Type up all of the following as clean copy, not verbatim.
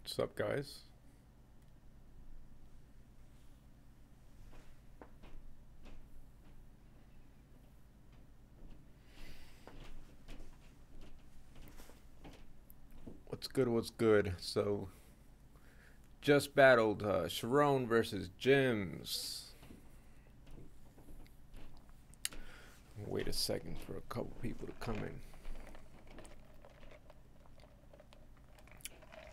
What's up, guys? What's good? What's good? So, just battled Charron versus Jimz. Wait a second for a couple people to come in.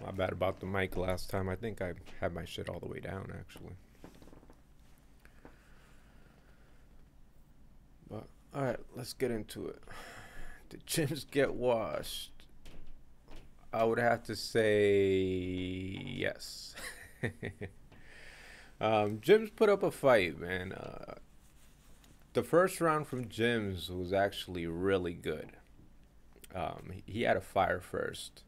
My bad about the mic last time. I think I had my shit all the way down, actually. But, alright, let's get into it. Did Jimz get washed? I would have to say yes. Jimz put up a fight, man. The first round from Jimz was actually really good. He had a fire first.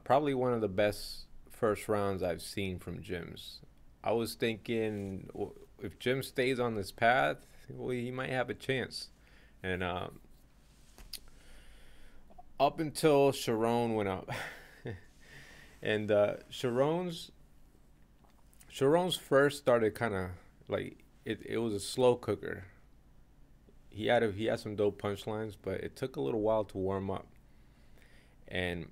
Probably one of the best first rounds I've seen from Jimz. I was thinking if Jimz stays on this path, well, he might have a chance. And up until Charron went up, and Charron's first started kind of like it was a slow cooker. He had some dope punchlines, but it took a little while to warm up, and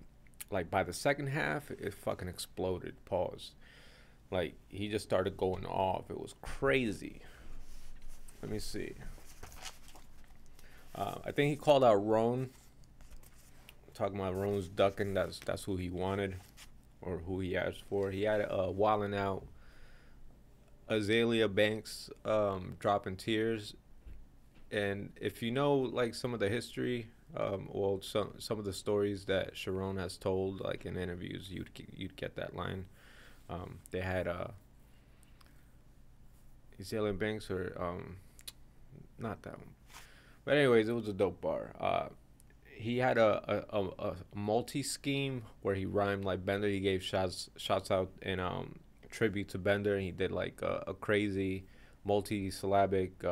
like by the second half, it fucking exploded. Pause. Like he just started going off. It was crazy. Let me see. I think he called out Roan. Talking about Roan's ducking. That's who he wanted, or who he asked for. He had wilding out Azalea Banks dropping tears, and if you know like some of the history, well, some of the stories that Charron has told, like in interviews, you'd get that line. They had Azalea Banks or not that one, but anyways, it was a dope bar. He had a multi scheme where he rhymed like Bender. He gave shots out in tribute to Bender, and he did like a crazy multi-syllabic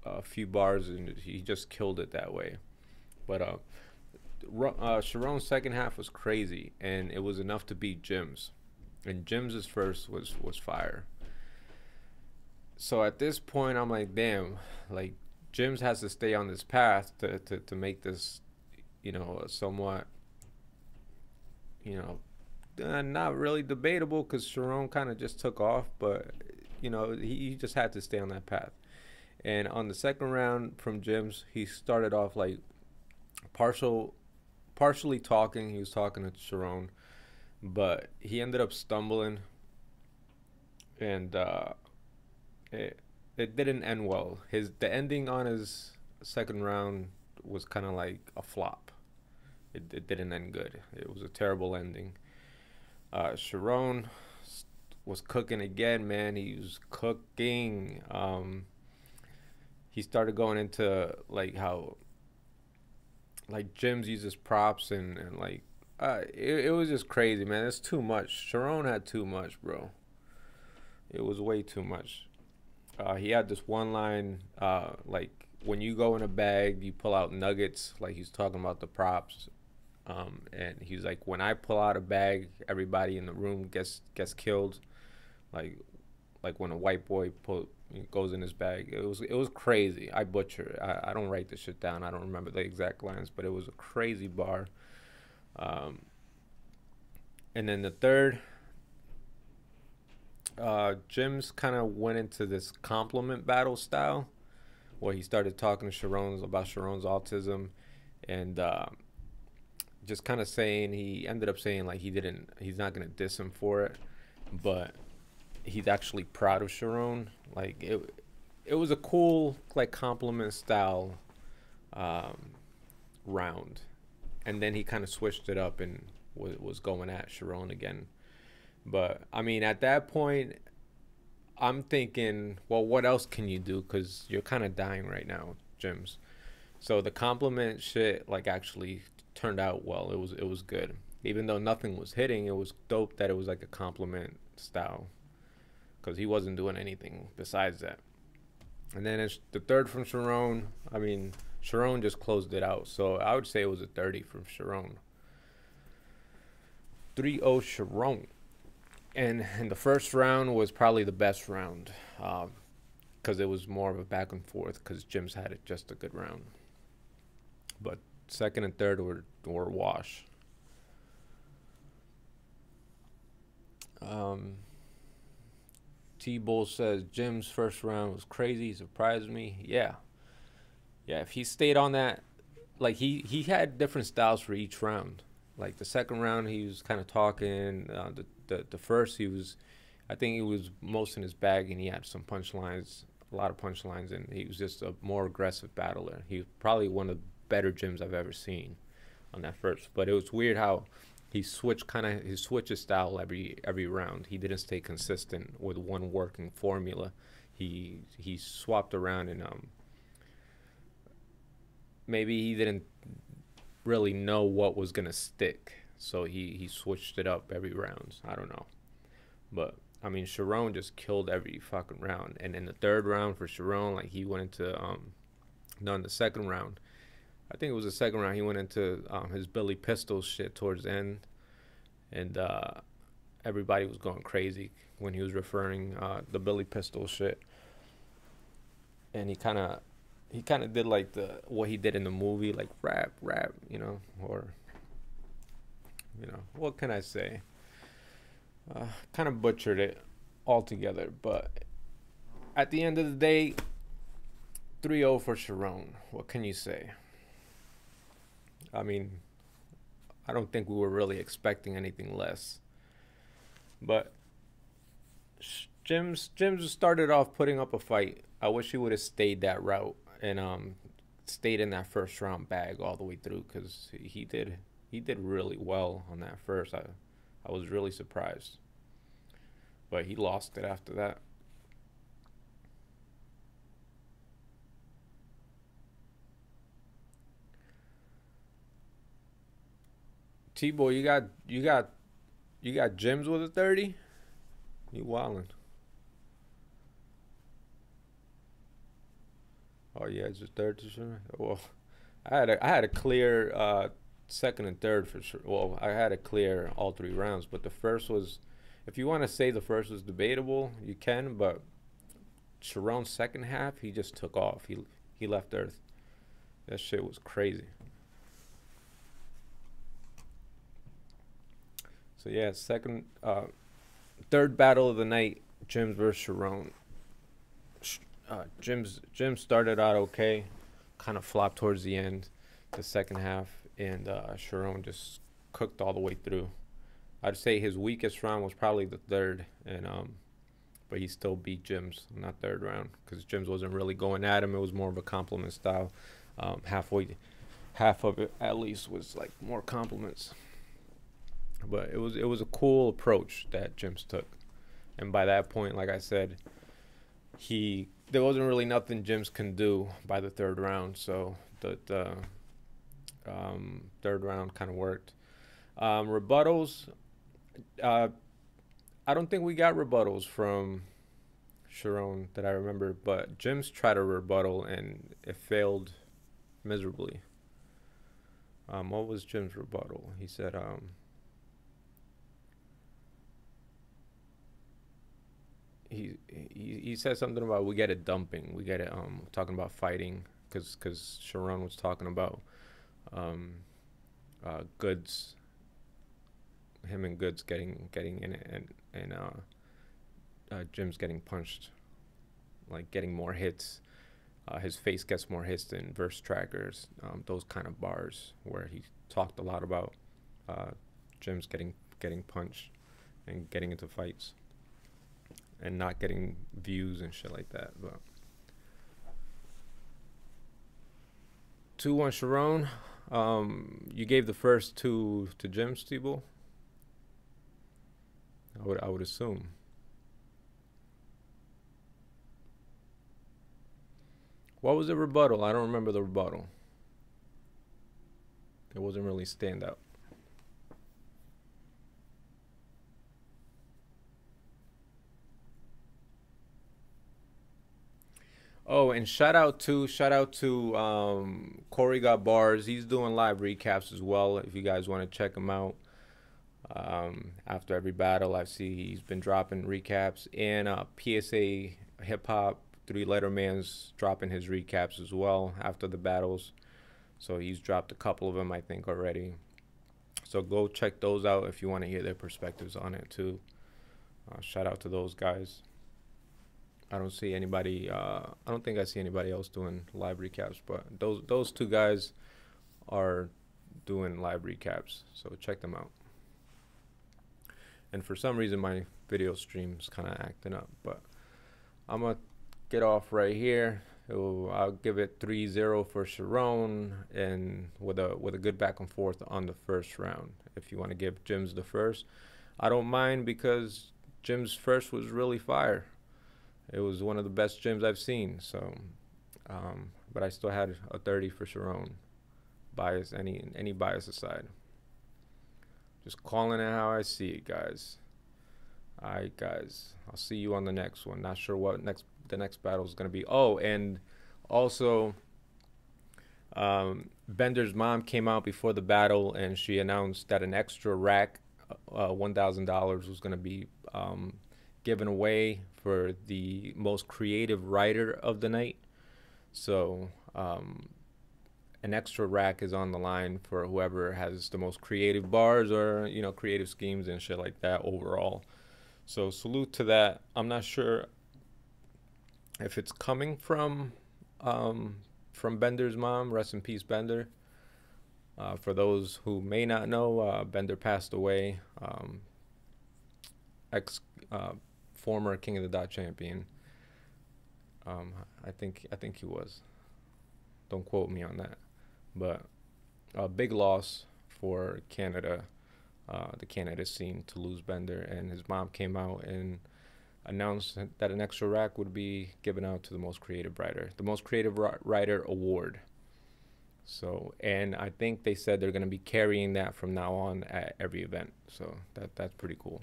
a few bars, and he just killed it that way. But Charron's second half was crazy, and it was enough to beat Jimz. And Jimz's first was fire. So at this point, I'm like, damn, like Jimz has to stay on this path to make this, somewhat, not really debatable because Charron kind of just took off, but he just had to stay on that path. And on the second round from Jimz, he started off like partially talking. He was talking to Charron, but he ended up stumbling, and it didn't end well. The ending on his second round was kind of like a flop. It didn't end good. It was a terrible ending. Charron was cooking again, man. He was cooking. He started going into like how like Jimz uses props and like it was just crazy, man. It's too much. Charron had too much, bro. It was way too much. He had this one line, like when you go in a bag, you pull out nuggets. Like he's talking about the props, and he's like, when I pull out a bag, everybody in the room gets killed. Like when a white boy goes in his bag. It was crazy. I butcher it. I don't write this shit down. I don't remember the exact lines, but it was a crazy bar. And then the third, Jimz kind of went into this compliment battle style where he started talking to Charron about Charron's autism, and just kind of saying, he ended up saying like he's not gonna diss him for it, but he's actually proud of Charron. Like it was a cool like compliment style round, and then he kind of switched it up and was going at Charron again. But I mean, at that point, I'm thinking, well, what else can you do? Because you're kind of dying right now, Jimz. So the compliment shit like actually turned out well. It was good, even though nothing was hitting. It was dope that it was like a compliment style, because he wasn't doing anything besides that. And then it's the third from Charron. I mean, Charron just closed it out. So I would say it was a 30 from Charron. 3-0 Charron. And the first round was probably the best round because it was more of a back and forth because Jimz had it just a good round. But second and third were wash. T-Bull says Jim's first round was crazy. He surprised me. Yeah. If he stayed on that, like he had different styles for each round. Like the second round, he was kind of talking. The first, I think he was most in his bag, and he had some punchlines, a lot of punchlines, and he was just a more aggressive battler. He was probably one of the better Jimz I've ever seen on that first. But it was weird how he switched his style every round. He didn't stay consistent with one working formula. He swapped around, and maybe he didn't really know what was gonna stick, so he switched it up every round. I don't know, but I mean, Charron just killed every fucking round. And in the third round for Charron, like he went into no, in the second round, I think it was the second round, he went into his Billy Pistol shit towards the end, and everybody was going crazy when he was referring the Billy Pistol shit, and he kind of did like what he did in the movie, like rap, you know, or what can I say? Kind of butchered it altogether, but at the end of the day, 3-0 for Charron. What can you say? I mean, I don't think we were really expecting anything less. But Jimz started off putting up a fight. I wish he would have stayed that route and stayed in that first round bag all the way through, because he did really well on that first. I was really surprised, but he lost it after that. T-Boy, you got Jimz with a 30? You wildin'. Oh yeah, it's a third to sure. Well, I had a clear second and third for sure. Well, I had a clear all three rounds, but the first was, if you want to say the first was debatable, you can, but Charron's second half, he just took off. He left Earth. That shit was crazy. So yeah, third battle of the night, Jimz versus Charron. Jimz started out okay, kind of flopped towards the end, the second half, and Charron just cooked all the way through. I'd say his weakest round was probably the third, and but he still beat Jimz in that third round because Jimz wasn't really going at him. It was more of a compliment style. Half of it at least was like more compliments. But it was a cool approach that Jimz took, and by that point, like I said, there wasn't really nothing Jimz can do by the third round. So the third round kind of worked. Rebuttals, I don't think we got rebuttals from Charron that I remember, but Jimz tried a rebuttal and it failed miserably. What was Jim's rebuttal? He said, he said something about we get it dumping, we get it talking about fighting, because Charron was talking about Goods, him and Goods getting in it, and Jimz getting punched, like getting more hits. His face gets more hits than verse trackers. Those kind of bars where he talked a lot about Jimz getting punched and getting into fights and not getting views and shit like that. But 2-1 Charron. You gave the first two to Jimz, T-Bull? I would assume. What was the rebuttal? I don't remember the rebuttal. It wasn't really stand out. Oh, and shout out to Corey Got Bars. He's doing live recaps as well. If you guys want to check him out, After every battle, I see he's been dropping recaps, and PSA Hip Hop 3 Letterman's dropping his recaps as well after the battles. So he's dropped a couple of them, I think, already. So go check those out if you want to hear their perspectives on it too. Shout out to those guys. I don't see anybody. I don't think I see anybody else doing live recaps, but those two guys are doing live recaps. So check them out. And for some reason, my video stream's kind of acting up, but I'm gonna get off right here. I'll give it 3-0 for Charron, and with a good back and forth on the first round. If you want to give Jimz the first, I don't mind, because Jim's first was really fire. It was one of the best Jimz I've seen. So, but I still had a 30 for Charron. Bias, any bias aside. Just calling it how I see it, guys. All right, guys. I'll see you on the next one. Not sure what the next battle is going to be. Oh, and also, Bender's mom came out before the battle, and she announced that an extra rack, $1,000, was going to be given away for the most creative writer of the night. So an extra rack is on the line for whoever has the most creative bars, or creative schemes and shit like that overall. So salute to that. I'm not sure if it's coming from Bender's mom. Rest in peace, Bender. For those who may not know, Bender passed away. Former King of the Dot champion. I think he was. Don't quote me on that. But a big loss for Canada, the Canada scene, to lose Bender. And his mom came out and announced that an extra rack would be given out to the most creative writer, the most creative writer award. So, and I think they said they're going to be carrying that from now on at every event. So that's pretty cool.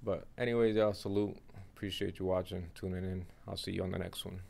But anyways, y'all, salute. Appreciate you watching, tuning in. I'll see you on the next one.